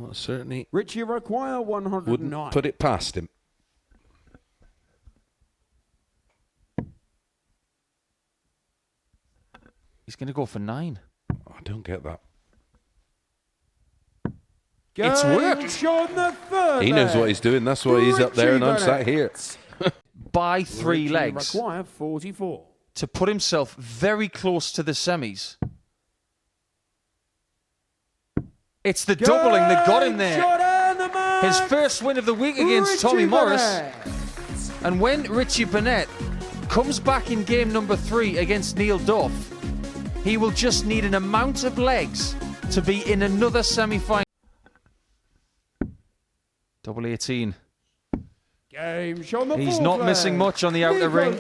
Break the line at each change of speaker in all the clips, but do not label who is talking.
Well, certainly
Richie require 109.
wouldn't put it past him.
He's going to go for 9.
I don't get that.
It's worked.
He knows what he's doing. That's why he's up there and I'm sat here.
By 3
Richie
legs
require 44.
to put himself very close to the semis. It's the doubling that got him there. His first win of the week against Tommy Morris. And when Richie Burnett comes back in game number 3 against Neil Duff, he will just need an amount of legs to be in another semi-final. Double 18. He's not missing much on the outer ring,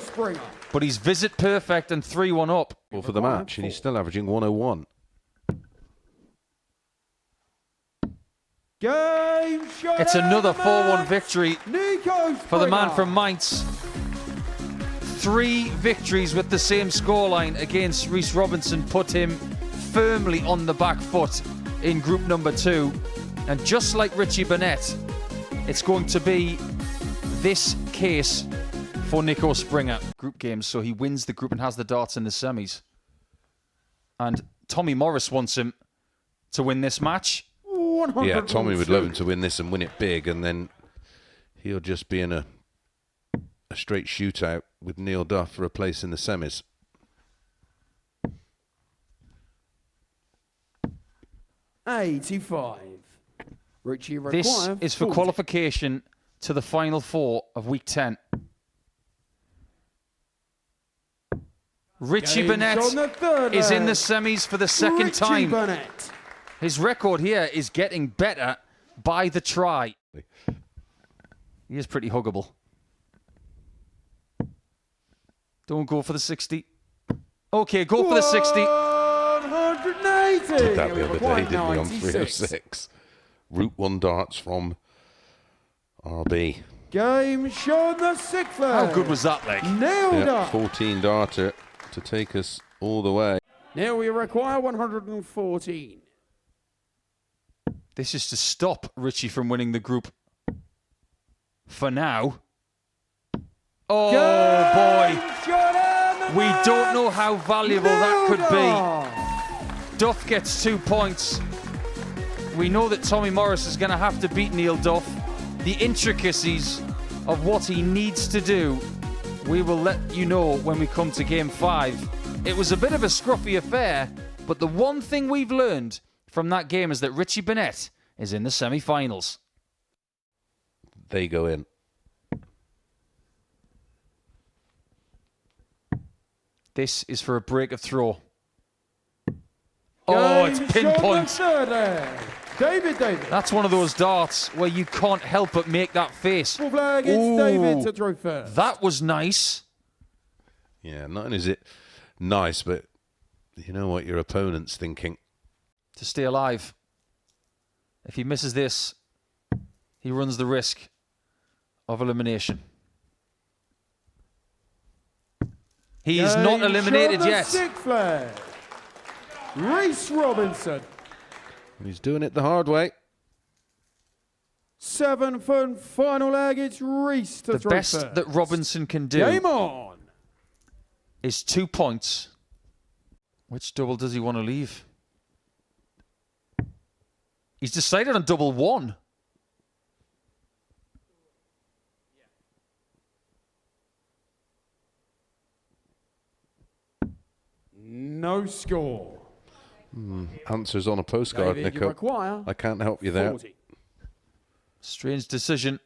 but he's visit perfect and 3-1 up.
Well, for the match, and he's still averaging 101.
It's another 4-1 victory for the man from Mainz. 3 victories with the same scoreline against Rhys Robinson put him firmly on the back foot in group number 2. And just like Richie Burnett, it's going to be this case for Nico Springer. Group games, so he wins the group and has the darts in the semis. And Tommy Morris wants him to win this match.
Yeah, Tommy would love him to win this and win it big, and then he'll just be in a straight shootout with Neil Duff for a place in the semis.
$85. Richie require
This is for
40.
qualification to the final 4 of week 10. Richie Burnett is in the semis for the second time.
Burnett.
His record here is getting better by the try. He is pretty huggable. Don't go for the 60. Okay, go for the 60.
180.
Did that the other day, didn't we, on 306? Route 1 darts from RB.
Game shown the 6th leg.
How good was that leg?
Nailed
Yeah,
up.
14 darter to take us all the way.
Now we require 114.
This is to stop Richie from winning the group. For now. Oh, boy. We don't know how valuable that could be. Duff gets 2 points. We know that Tommy Morris is going to have to beat Neil Duff. The intricacies of what he needs to do, we will let you know when we come to game 5. It was a bit of a scruffy affair, but the one thing we've learned from that game is that Richie Burnett is in the semi-finals.
They go in.
This is for a break of throw. Oh, it's pinpoint.
David.
That's one of those darts where you can't help but make that face.
Full flag, it's David to throw first.
That was nice.
Yeah, not only is it nice, but you know what your opponent's thinking.
To stay alive. If he misses this, he runs the risk of elimination. He is not eliminated yet.
6th flag. Rhys Robinson.
And he's doing it the hard way.
7th and final leg, it's Rhys to
The
throw
best
first.
that Robinson can do
Game on.
is 2 points. Which double does he want to leave? He's decided on double 1.
No score.
Answers on a postcard,
David, you
Nico.
require
I can't help you there.
40.
Strange decision.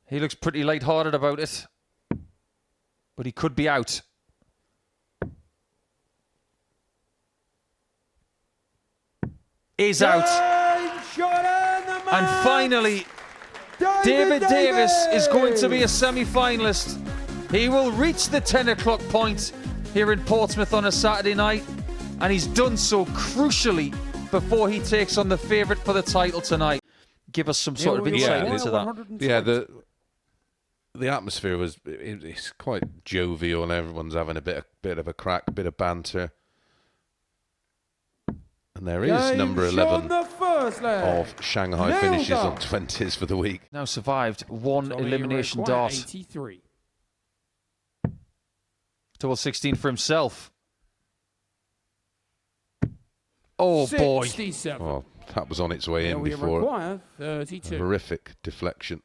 He looks pretty lighthearted about it. But he could be out. Is out. And finally, David Davies is going to be a semi-finalist. He will reach the 10 o'clock point here in Portsmouth on a Saturday night. And he's done so crucially before he takes on the favourite for the title tonight. Give us some sort of insight into that.
Yeah, the atmosphere was it's quite jovial and everyone's having a bit of a crack, a bit of banter. And there is number 11
the first leg.
of Shanghai finishes on 20s for the week.
Now survived one elimination dart.
83.
Double 16 for himself. Oh, boy.
67.
Oh, that was on its way in
We
before.
require
A
32.
horrific deflection.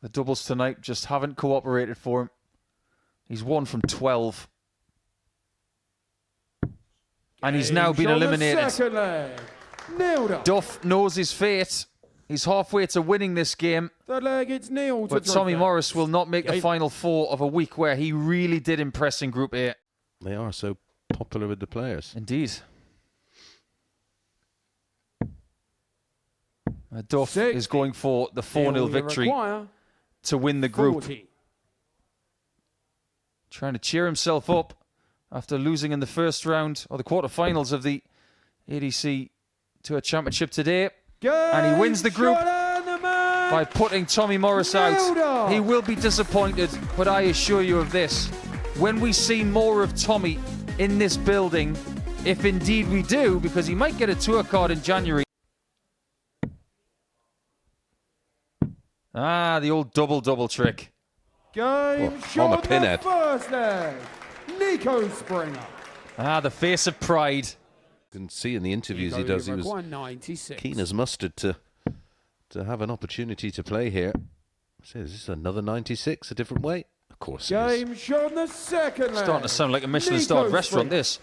The doubles tonight just haven't cooperated for him. He's 1 from 12. And he's now been eliminated.
Second leg. Nailed up.
Duff knows his fate. He's halfway to winning this game.
Third leg, it's Neil to
But Tommy
Drake.
Morris will not make the final four of a week where he really did impress in Group A.
They are so popular with the players.
Indeed. Duff is going for the 4-0 victory to win the group.
40.
Trying to cheer himself up after losing in the first round or the quarterfinals of the ADC Tour Championship today. And he wins the group by putting Tommy Morris out. He will be disappointed, but I assure you of this. When we see more of Tommy in this building, if indeed we do, because he might get a tour card in January. Ah, the old double-double trick.
Game
on a pinhead.
First leg. Nico Springer.
Ah, the face of pride.
You can see in the interviews he does, he was
96.
keen as mustard to have an opportunity to play here. So is this another 96, a different way? Of course it is.
Game shown the second leg.
Starting to sound like a Michelin-starred restaurant, this.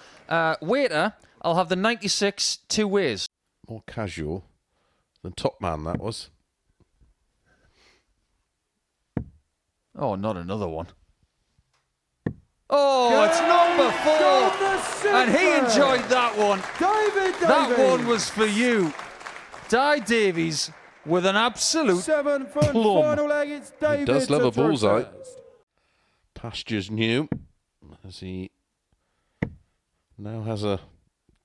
Waiter, I'll have the 96 two ways.
More casual than Top Man, that was.
Oh, not another one. Oh, it's number 4. And he enjoyed that one.
Davies.
That one was for you. Davies with an absolute
7th and
plum.
final leg. It's Davies.
He does love a
to throw
bullseye.
first.
Pastures new, as he now has a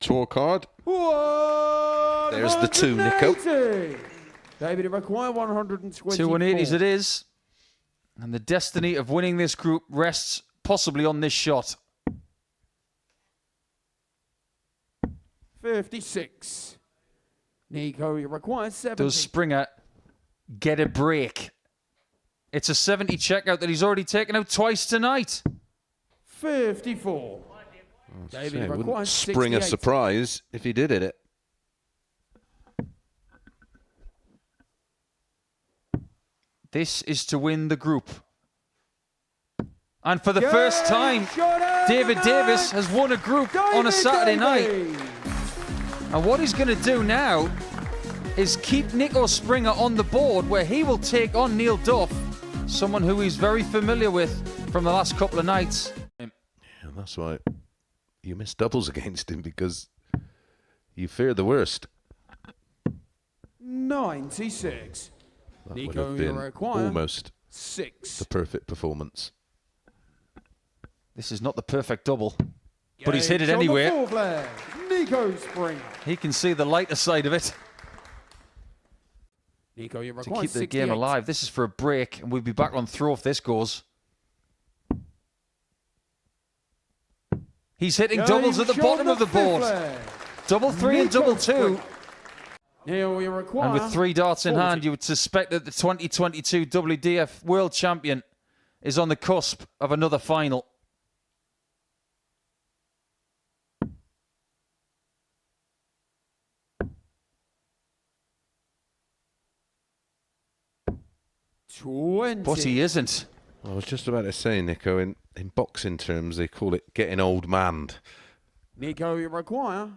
tour card. There's the 2, Nico.
David, it require 120.
2 180s it is. And the destiny of winning this group rests possibly on this shot.
56. Nico, you require 70.
Does Springer get a break? It's a 70 checkout that he's already taken out twice tonight.
54. David,
It
it
wouldn't
requires
spring a
68.
surprise if he did hit it.
This is to win the group. And for the first time, David Davis has won a group on a Saturday night. And what he's going to do now is keep Nico Springer on the board, where he will take on Neil Duff, someone who he's very familiar with from the last couple of nights.
Yeah, that's why you miss doubles against him, because you fear the worst.
96.
That
Nico,
would have
you
been
require
almost
6.
the perfect performance.
This is not the perfect double, but he's hit it
Games on the
anyway.
fourth leg. Nico Springer.
He can see the lighter side of it
Nico, you
to
require
keep the
68.
game alive. This is for a break, and we'll be back on throw if this goes. He's hitting doubles at the bottom of the board. Double 3 and double 2.
Neil, you require
And with 3 darts in
40.
hand, you would suspect that the 2022 WDF World Champion is on the cusp of another final. But he isn't.
I was just about to say, Nico, in boxing terms, they call it getting old manned.
Nico, you require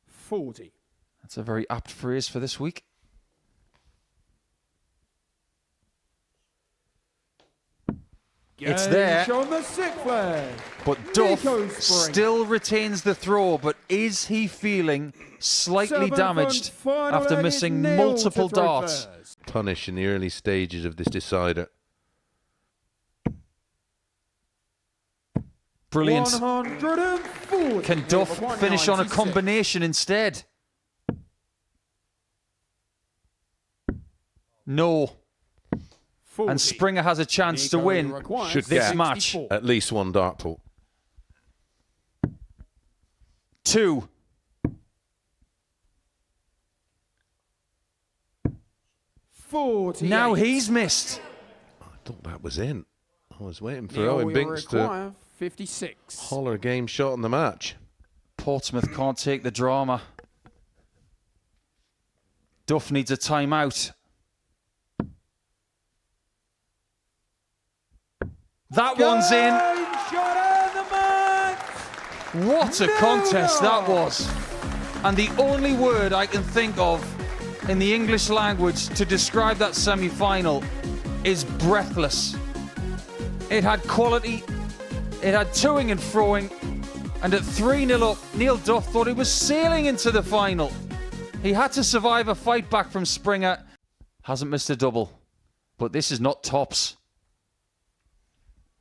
40.
That's a very apt phrase for this week. It's there.
On the sixth leg.
But Duff
Nico Springer.
still retains the throw, but is he feeling slightly
Seventh
damaged
and final
after
leg
missing
is Neil
multiple
to throw
darts?
first.
Punish in the early stages of this decider.
Brilliant.
140.
Can Duff
Number
finish on a
196.
combination instead? No.
40.
And Springer has a chance to
Nico,
win
you require
Should
this
get
match.
64.
at least one dart pull.
2.
48.
Now he's missed.
I thought that was in. I was waiting for
Neil,
Owen
you
Binks to
require 56.
holler a game shot in the match.
Portsmouth can't take the drama. Duff needs a timeout. That one's in.
Shot of the match.
What a contest that was. And the only word I can think of in the English language to describe that semi-final is breathless. It had quality, it had toing and froing, and at 3-0 up, Neil Duff thought he was sailing into the final. He had to survive a fight back from Springer. Hasn't missed a double, but this is not tops.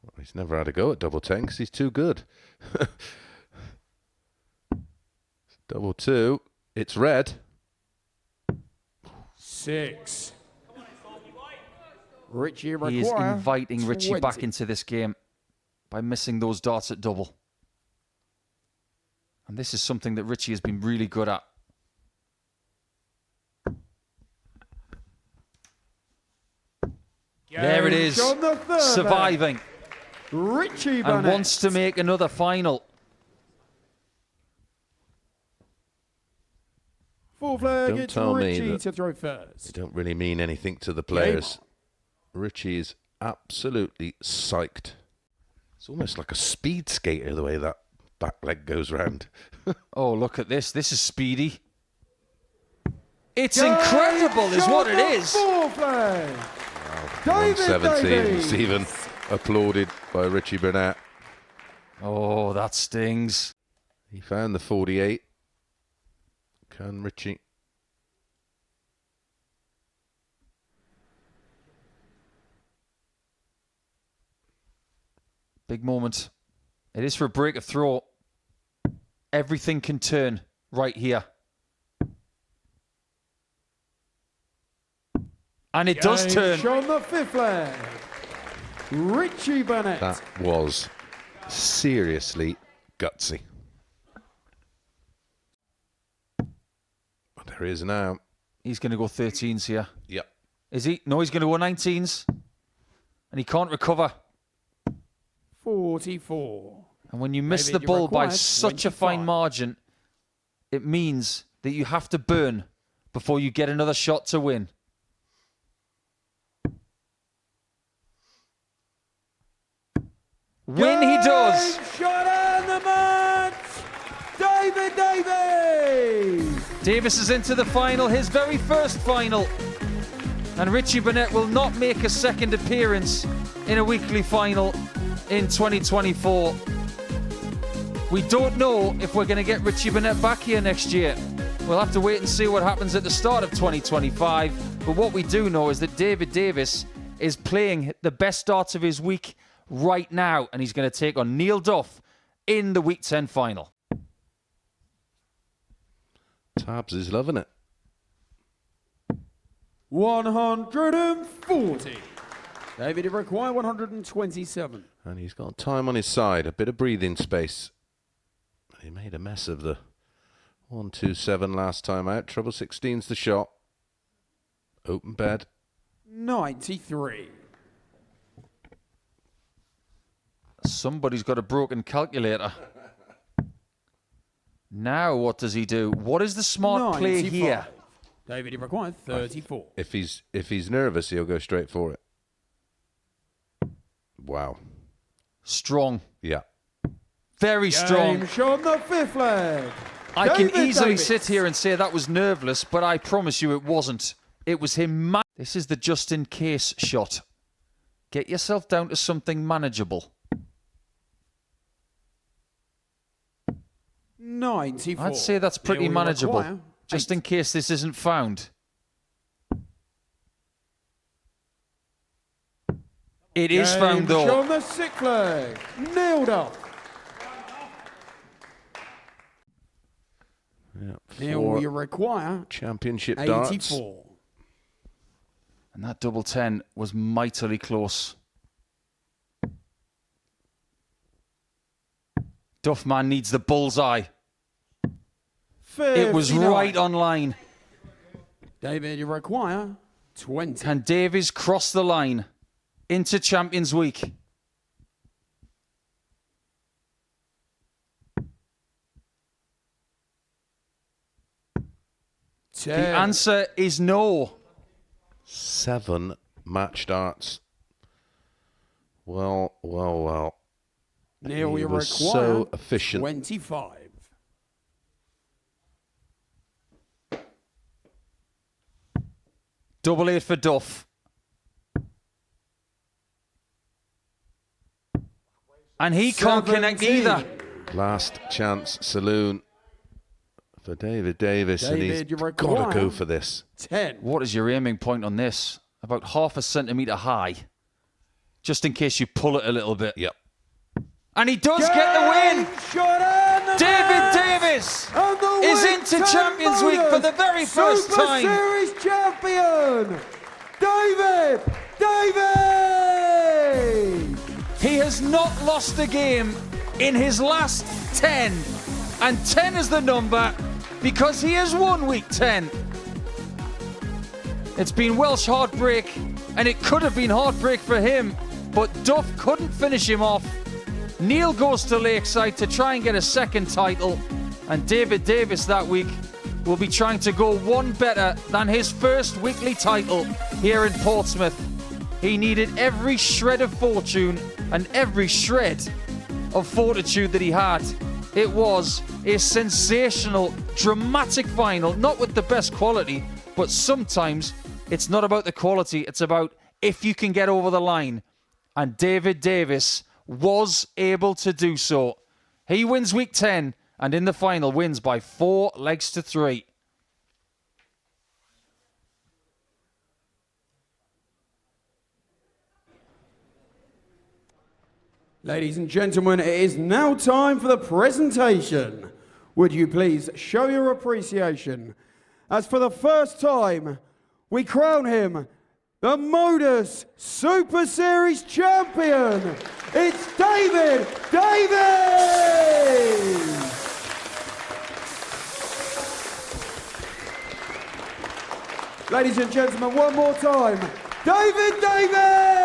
Well, he's never had a go at double 10 because he's too good. Double 2. It's red.
6. Richie
He is
require
inviting Richie
20.
back into this game by missing those darts at double. And this is something that Richie has been really good at. There it is,
Game on the third.
surviving,
Richie
and
Burnett.
wants to make another final.
Full flag,
Don't
it's
tell me
Richie
that-
to throw first.
They don't really mean anything to the players. Richie is absolutely psyched. It's almost like a speed skater the way that back leg goes round.
Oh, look at this. This is speedy. It's incredible is what it is.
Full flag. David
117. It's
Davies.
even applauded by Richie Burnett.
Oh, that stings.
He found the 48. Can Richie?
Big moment. It is for a break of throw. Everything can turn right here. And it does turn.
On the fifth flag. Richie Burnett.
That was seriously gutsy. But there he is now.
He's going to go 13s here.
Yep.
Is he? No, he's going to go 19s. And he can't recover.
44.
And when you miss
David,
the
you
ball by
required
such a fine
25.
margin, it means that you have to burn before you get another shot to win. Win he does.
Shot on the match. David Davies.
Davis is into the final, his very first final. And Richie Burnett will not make a second appearance in a weekly final in 2024. We don't know if we're going to get Richie Burnett back here next year. We'll have to wait and see what happens at the start of 2025. But what we do know is that David Davis is playing the best darts of his week right now. And he's going to take on Neil Duff in the Week 10 final.
Tabs is loving it.
140. David, you require 127.
And he's got time on his side, a bit of breathing space. He made a mess of the 127 last time out. Treble 16's the shot. Open bed.
93.
Somebody's got a broken calculator. Now what does he do? What is the smart play
95.
here?
David, you require 34.
If he's nervous, he'll go straight for it. Wow.
Strong.
Yeah.
Very strong.
Game on the fifth flag.
I can
David
easily
Davies.
sit here and say that was nerveless, but I promise you it wasn't. It was him. This is the just-in-case shot. Get yourself down to something manageable.
94.
I'd say that's pretty
Neil, you
manageable,
require
just
8.
in case this isn't found. It is found,
Game
though.
on the sixth flag. Nailed up.
Yeah.
Neil,
Four
you require
championship darts.
84.
And that double 10 was mightily close. Duffman needs the bullseye. It was
59.
right on line.
David, you require 20.
Can Davies cross the line into Champions Week? The answer is no.
7 match darts. Well.
Neil, we
He
require
was so efficient.
25.
Double 8 for Duff. And he can't connect
17.
either.
Last chance saloon for David Davis, and he's
David, you
got to
require
go for this.
10.
What is your aiming point on this? About half a centimetre high. Just in case you pull it a little bit.
Yep.
And he does get the win!
Shot and the
David
man!
Davis
And the
is
week
into
10
Champions Week for the very first
Super
time.
Series champion, David Davies!
He has not lost a game in his last 10. And 10 is the number because he has won week 10. It's been Welsh heartbreak, and it could have been heartbreak for him, but Duff couldn't finish him off. Neil goes to Lakeside to try and get a second title, and David Davis that week will be trying to go one better than his first weekly title here in Portsmouth. He needed every shred of fortune and every shred of fortitude that he had. It was a sensational, dramatic final, not with the best quality, but sometimes it's not about the quality, it's about if you can get over the line. And David Davis was able to do so. He wins week 10 and in the final wins by 4 legs to 3.
Ladies and gentlemen, it is now time for the presentation. Would you please show your appreciation as for the first time we crown him the Modus Super Series champion. It's David Davies! Ladies and gentlemen, one more time, David Davies!